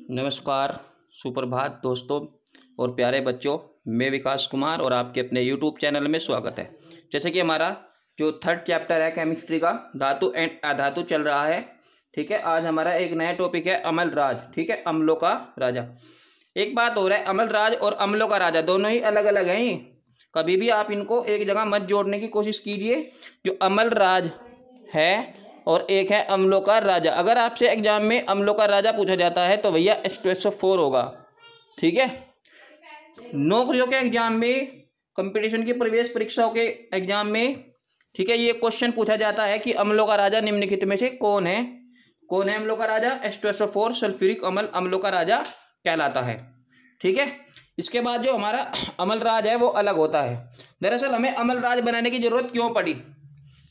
नमस्कार, सुप्रभात दोस्तों और प्यारे बच्चों। मैं विकास कुमार और आपके अपने यूट्यूब चैनल में स्वागत है। जैसे कि हमारा जो थर्ड चैप्टर है केमिस्ट्री का, धातु एंड अधातु चल रहा है। ठीक है, आज हमारा एक नया टॉपिक है अम्ल राज। ठीक है, अम्लों का राजा। एक बात हो रहा है, अम्ल राज और अम्लों का राजा दोनों ही अलग अलग हैं। कभी भी आप इनको एक जगह मत जोड़ने की कोशिश कीजिए। जो अम्ल राज है और एक है अम्लों का राजा। अगर आपसे एग्जाम में अम्लों का राजा पूछा जाता है तो भैया H2SO4 होगा। ठीक है, नौकरियों के एग्जाम में, कंपटीशन की प्रवेश परीक्षाओं के एग्जाम में, ठीक है, ये क्वेश्चन पूछा जाता है कि अम्लों का राजा निम्नलिखित में से कौन है। कौन है अम्लों का राजा? H2SO4 सल्फ्यूरिक अम्ल अम्लों का राजा कहलाता है। ठीक है, इसके बाद जो हमारा अम्ल राज है वो अलग होता है। दरअसल हमें अम्ल राज बनाने की जरूरत क्यों पड़ी?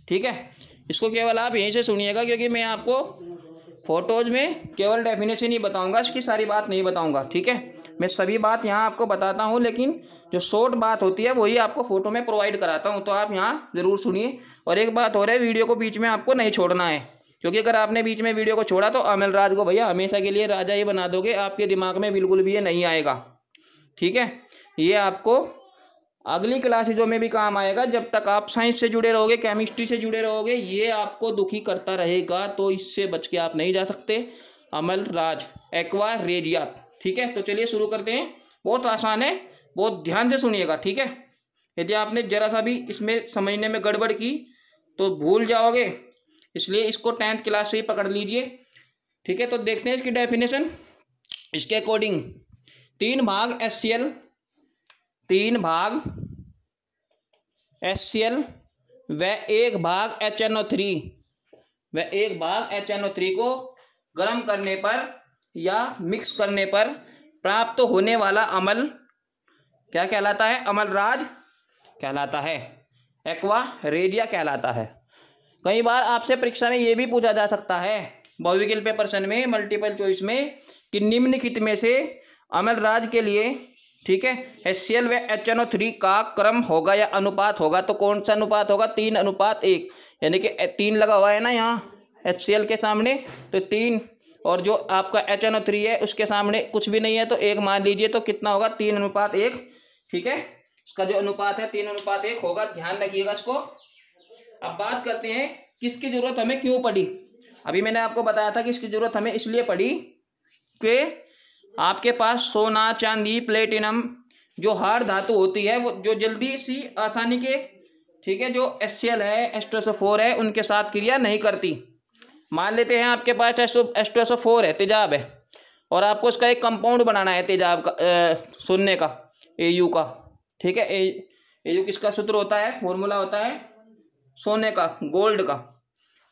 ठीक है, इसको केवल आप यहीं से सुनिएगा, क्योंकि मैं आपको फोटोज में केवल डेफिनेशन ही बताऊंगा, इसकी सारी बात नहीं बताऊंगा। ठीक है, मैं सभी बात यहाँ आपको बताता हूँ, लेकिन जो शॉर्ट बात होती है वही आपको फोटो में प्रोवाइड कराता हूँ, तो आप यहाँ ज़रूर सुनिए। और एक बात हो रहा है, वीडियो को बीच में आपको नहीं छोड़ना है, क्योंकि अगर आपने बीच में वीडियो को छोड़ा तो अम्ल राज को भैया हमेशा के लिए राजा ही बना दोगे। आपके दिमाग में बिल्कुल भी ये नहीं आएगा। ठीक है, ये आपको अगली क्लासेजों में भी काम आएगा। जब तक आप साइंस से जुड़े रहोगे, केमिस्ट्री से जुड़े रहोगे, ये आपको दुखी करता रहेगा, तो इससे बच के आप नहीं जा सकते। अम्ल राज, एक्वा रेजिया। ठीक है, तो चलिए शुरू करते हैं। बहुत आसान है, बहुत ध्यान से सुनिएगा। ठीक है, यदि आपने जरा सा भी इसमें समझने में गड़बड़ की तो भूल जाओगे, इसलिए इसको 10th क्लास से ही पकड़ लीजिए। ठीक है, तो देखते हैं इसकी डेफिनेशन। इसके अकॉर्डिंग 3 भाग HCl, 3 भाग HCl व 1 भाग HNO3 व 1 भाग HNO3 को गर्म करने पर या मिक्स करने पर प्राप्त होने वाला अम्ल क्या कहलाता है? अम्ल राज कहलाता है, एक्वा रेजिया कहलाता है। कई बार आपसे परीक्षा में ये भी पूछा जा सकता है, बहुविकल्प प्रश्न में, मल्टीपल चॉइस में, कि निम्नलिखित में से अम्ल राज के लिए, ठीक है, HCl व HNO3 का क्रम होगा या अनुपात होगा, तो कौन सा अनुपात होगा? 3:1। यानी कि 3 लगा हुआ है ना यहाँ HCl के सामने, तो 3, और जो आपका HNO3 है उसके सामने कुछ भी नहीं है तो 1 मान लीजिए, तो कितना होगा? 3:1। ठीक है, इसका जो अनुपात है 3:1 होगा। ध्यान रखिएगा इसको। अब बात करते हैं किसकी जरूरत हमें क्यों पड़ी। अभी मैंने आपको बताया था कि इसकी जरूरत हमें इसलिए पड़ी कि आपके पास सोना, चांदी, प्लेटिनम जो हार्ड धातु होती है, वो जो जल्दी सी आसानी के, ठीक है, जो HCl है, H2SO4 है, उनके साथ क्रिया नहीं करती। मान लेते हैं आपके पास H2SO4 है, तेजाब है, और आपको इसका एक कंपाउंड बनाना है तेजाब का, सोने का, Au का। ठीक है, Au किसका सूत्र होता है, फॉर्मूला होता है सोने का, गोल्ड का।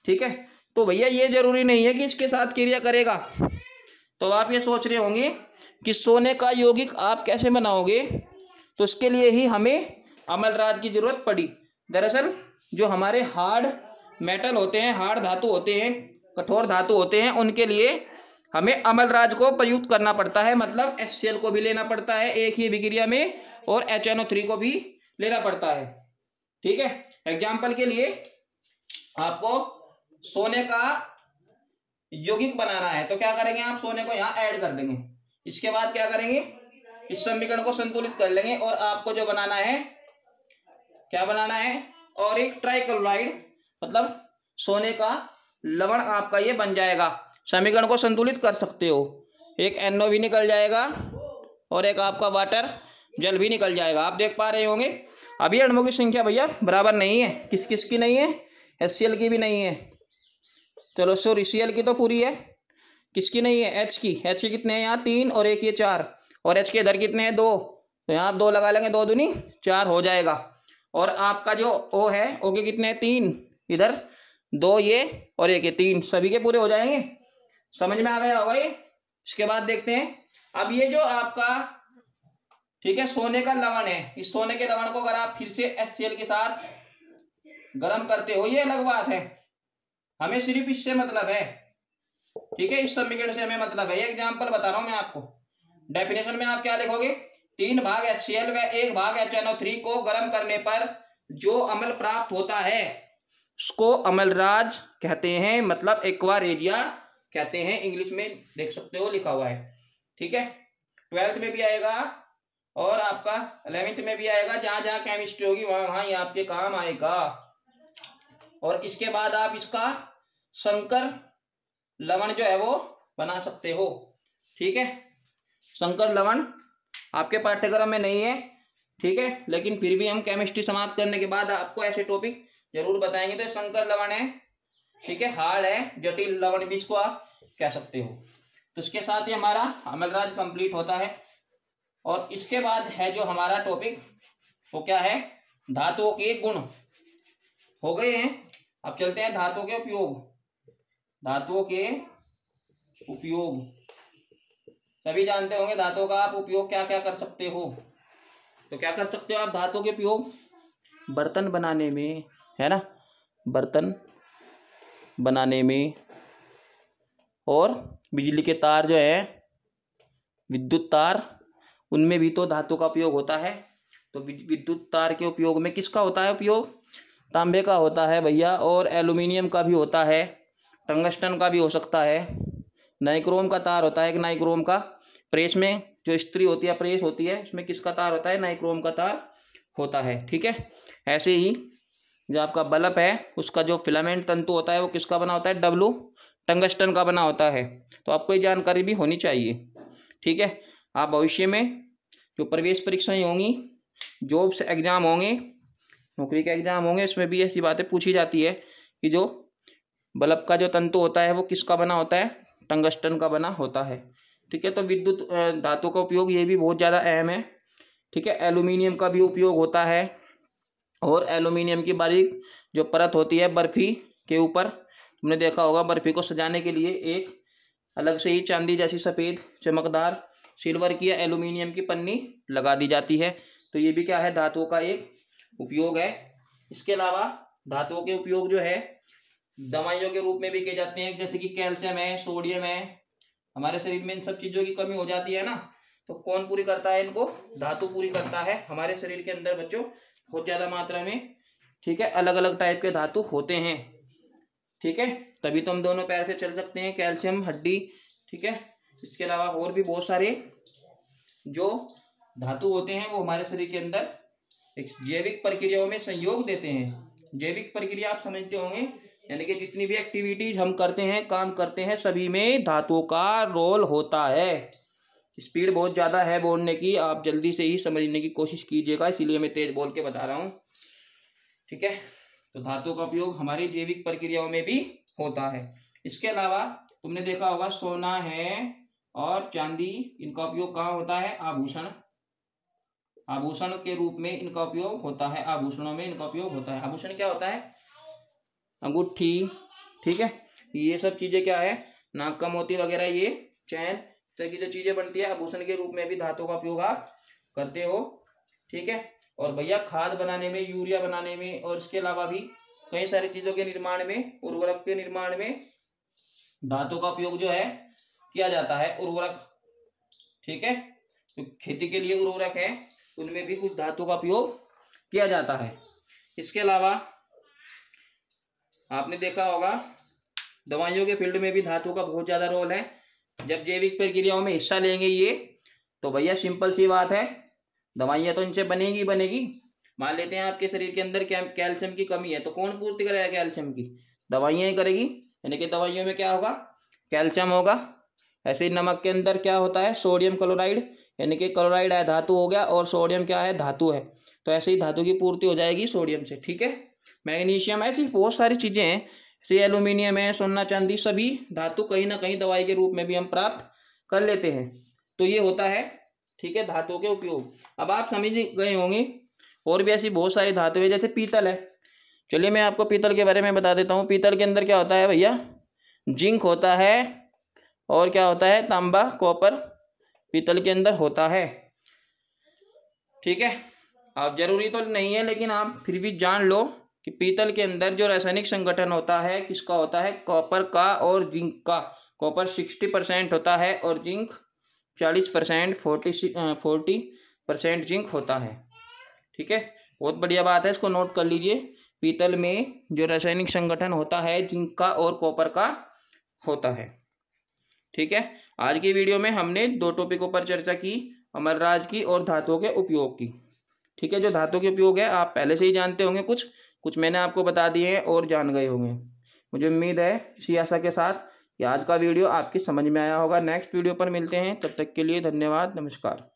ठीक है, तो भैया ये जरूरी नहीं है कि इसके साथ क्रिया करेगा। तो आप ये सोच रहे होंगे कि सोने का यौगिक आप कैसे बनाओगे, तो इसके लिए ही हमें अम्ल राज की जरूरत पड़ी। दरअसल जो हमारे हार्ड मेटल होते हैं, हार्ड धातु होते हैं, कठोर धातु होते हैं, उनके लिए हमें अम्ल राज को प्रयुक्त करना पड़ता है। मतलब HCl को भी लेना पड़ता है एक ही विक्रिया में, और HNO3 को भी लेना पड़ता है। ठीक है, एग्जाम्पल के लिए आपको सोने का यौगिक बनाना है, तो क्या करेंगे आप? सोने को यहाँ ऐड कर देंगे। इसके बाद क्या करेंगे? इस समीकरण को संतुलित कर लेंगे, और आपको जो बनाना है, क्या बनाना है? और एक ट्राइक्लोराइड, मतलब सोने का लवण आपका ये बन जाएगा। समीकरण को संतुलित कर सकते हो, एक NO भी निकल जाएगा और एक आपका वाटर जल भी निकल जाएगा। आप देख पा रहे होंगे अभी अणुओं की संख्या भैया बराबर नहीं है। किस किस की नहीं है? HCl की भी नहीं है, चलो सॉरी Cl की तो पूरी है, किसकी नहीं है? H की। H के कितने हैं यहाँ? 3, और एक ये 4, और H के इधर कितने हैं? 2, तो यहाँ आप 2 लगा लेंगे, 2 दूनी 4 हो जाएगा। और आपका जो O है, O के कितने हैं? 3, इधर 2 ये, और एक ये 3, सभी के पूरे हो जाएंगे। समझ में आ गया होगा ये। इसके बाद देखते हैं, अब ये जो आपका, ठीक है, सोने का लवण है, इस सोने के लवण को अगर आप फिर से HCl के साथ गर्म करते हो, ये अलग बात है, हमें सिर्फ इससे मतलब है। ठीक है, इस समीकरण से हमें मतलब है। ये एग्जांपल बता रहा हूं मैं आपको। डेफिनेशन में आप क्या लिखोगे? 3 भाग HCl व 1 भाग HNO3 को गर्म करने पर जो अम्ल प्राप्त होता है उसको अम्ल राज कहते हैं, मतलब एक्वा रेजिया कहते हैं। इंग्लिश में देख सकते हो लिखा हुआ है। ठीक है, 12th में भी आएगा और आपका 11th में भी आएगा। जहाँ जहाँ केमिस्ट्री होगी वहाँ वहाँ ये आपके काम आएगा। और इसके बाद आप इसका संकर लवण जो है वो बना सकते हो। ठीक है, संकर लवण आपके पाठ्यक्रम में नहीं है, ठीक है, लेकिन फिर भी हम केमिस्ट्री समाप्त करने के बाद आपको ऐसे टॉपिक जरूर बताएंगे। तो संकर लवण है, ठीक है, हार्ड है, जटिल लवण भी इसको आप कह सकते हो। तो इसके साथ ही हमारा अमलराज कंप्लीट होता है। और इसके बाद है जो हमारा टॉपिक वो क्या है, धातुओं के गुण हो गए हैं। अब चलते हैं धातुओं के उपयोग। धातुओं के उपयोग सभी जानते होंगे, धातुओं का आप उपयोग क्या क्या कर सकते हो। तो क्या कर सकते हो आप धातुओं के उपयोग, बर्तन बनाने में, है ना, बर्तन बनाने में, और बिजली के तार जो है, विद्युत तार, उनमें भी तो धातु का उपयोग होता है। तो विद्युत तार के उपयोग में किसका होता है उपयोग, तांबे का होता है भैया, और एल्युमिनियम का भी होता है, टंगस्टन का भी हो सकता है, नाइक्रोम का तार होता है, एक नाइक्रोम का। प्रेस में जो इस्त्री होती है, प्रेस होती है, उसमें किसका तार होता है, नाइक्रोम का तार होता है। ठीक है, ऐसे ही जो आपका बल्ब है उसका जो फिलामेंट तंतु होता है वो किसका बना होता है, डब्लू, टंगस्टन का बना होता है। तो आपको ये जानकारी भी होनी चाहिए। ठीक है, आप भविष्य में जो प्रवेश परीक्षाएं होंगी, जॉब्स एग्जाम होंगे, नौकरी के एग्जाम होंगे, इसमें भी ऐसी बातें पूछी जाती है कि जो बल्ब का जो तंतु होता है वो किसका बना होता है, टंगस्टन का बना होता है। ठीक है, तो विद्युत धातु का उपयोग ये भी बहुत ज़्यादा अहम है। ठीक है, एल्युमिनियम का भी उपयोग होता है, और एल्युमिनियम की बारीक जो परत होती है बर्फी के ऊपर, तुमने देखा होगा, बर्फी को सजाने के लिए एक अलग से ही चांदी जैसी सफ़ेद चमकदार सिल्वर की या एल्युमिनियम की पन्नी लगा दी जाती है। तो ये भी क्या है, धातुओं का एक उपयोग है। इसके अलावा धातुओं के उपयोग जो है दवाइयों के रूप में भी किए जाते हैं, जैसे कि कैल्शियम है, सोडियम है। हमारे शरीर में इन सब चीज़ों की कमी हो जाती है ना, तो कौन पूरी करता है इनको, धातु पूरी करता है। हमारे शरीर के अंदर बच्चों बहुत ज़्यादा मात्रा में, ठीक है, अलग अलग टाइप के धातु होते हैं। ठीक है, तभी तो हम दोनों पैर से चल सकते हैं, कैल्शियम हड्डी। ठीक है, इसके अलावा और भी बहुत सारे जो धातु होते हैं वो हमारे शरीर के अंदर एक जैविक प्रक्रियाओं में सहयोग देते हैं। जैविक प्रक्रिया आप समझते होंगे, यानी कि जितनी भी एक्टिविटीज हम करते हैं, काम करते हैं, सभी में धातुओं का रोल होता है। स्पीड बहुत ज़्यादा है बोलने की, आप जल्दी से ही समझने की कोशिश कीजिएगा, इसीलिए मैं तेज बोल के बता रहा हूँ। ठीक है, तो धातुओं का उपयोग हमारी जैविक प्रक्रियाओं में भी होता है। इसके अलावा तुमने देखा होगा सोना है और चांदी, इनका उपयोग कहाँ होता है, आभूषण, आभूषण के रूप में इनका उपयोग होता है, आभूषणों में इनका उपयोग होता है। आभूषण क्या होता है, अंगूठी, ठीक है, ये सब चीज़ें क्या है, नाक का मोती वगैरह, ये चैन, इस तरह की जो चीज़ें बनती है, आभूषण के रूप में भी धातुओं का उपयोग आप करते हो। ठीक है, और भैया खाद बनाने में, यूरिया बनाने में, और इसके अलावा भी कई सारी चीज़ों के निर्माण में, उर्वरक के निर्माण में धातु का उपयोग जो है किया जाता है। उर्वरक, ठीक है, तो खेती के लिए उर्वरक है, उनमें भी कुछ धातु का उपयोग किया जाता है। इसके अलावा आपने देखा होगा दवाइयों के फील्ड में भी धातु का बहुत ज़्यादा रोल है। जब जैविक प्रक्रियाओं में हिस्सा लेंगे ये, तो भैया सिंपल सी बात है, दवाइयाँ तो इनसे बनेगी बनेगी। मान लेते हैं आपके शरीर के अंदर कैल्शियम की कमी है, तो कौन पूर्ति करेगा कैल्शियम की, दवाइयाँ ही करेगी, यानी कि दवाइयों में क्या होगा, कैल्शियम होगा। ऐसे ही नमक के अंदर क्या होता है, सोडियम क्लोराइड, यानी कि क्लोराइड है धातु हो गया, और सोडियम क्या है, धातु है। तो ऐसे ही धातु की पूर्ति हो जाएगी सोडियम से। ठीक है, मैग्नीशियम, ऐसी बहुत सारी चीज़ें हैं, जैसे एल्यूमिनियम है, सोना चांदी, सभी धातु कहीं ना कहीं दवाई के रूप में भी हम प्राप्त कर लेते हैं। तो ये होता है, ठीक है, धातुओं के उपयोग। अब आप समझ गए होंगे और भी ऐसी बहुत सारी धातु है, जैसे पीतल है। चलिए मैं आपको पीतल के बारे में बता देता हूँ। पीतल के अंदर क्या होता है भैया, जिंक होता है, और क्या होता है, तांबा, कॉपर पीतल के अंदर होता है। ठीक है, आप जरूरी तो नहीं है, लेकिन आप फिर भी जान लो कि पीतल के अंदर जो रासायनिक संगठन होता है किसका होता है, कॉपर का और जिंक का। कॉपर 60% होता है और जिंक 40%, 40% जिंक होता है। ठीक है, बहुत बढ़िया बात है, इसको नोट कर लीजिए। पीतल में जो रासायनिक संगठन होता है जिंक का और कॉपर का होता है। ठीक है, आज की वीडियो में हमने 2 टॉपिकों पर चर्चा की, अमरराज की और धातुओं के उपयोग की। ठीक है, जो धातु के उपयोग है आप पहले से ही जानते होंगे, कुछ कुछ मैंने आपको बता दिए हैं और जान गए होंगे। मुझे उम्मीद है इसी आशा के साथ कि आज का वीडियो आपकी समझ में आया होगा। नेक्स्ट वीडियो पर मिलते हैं, तब तक के लिए धन्यवाद, नमस्कार।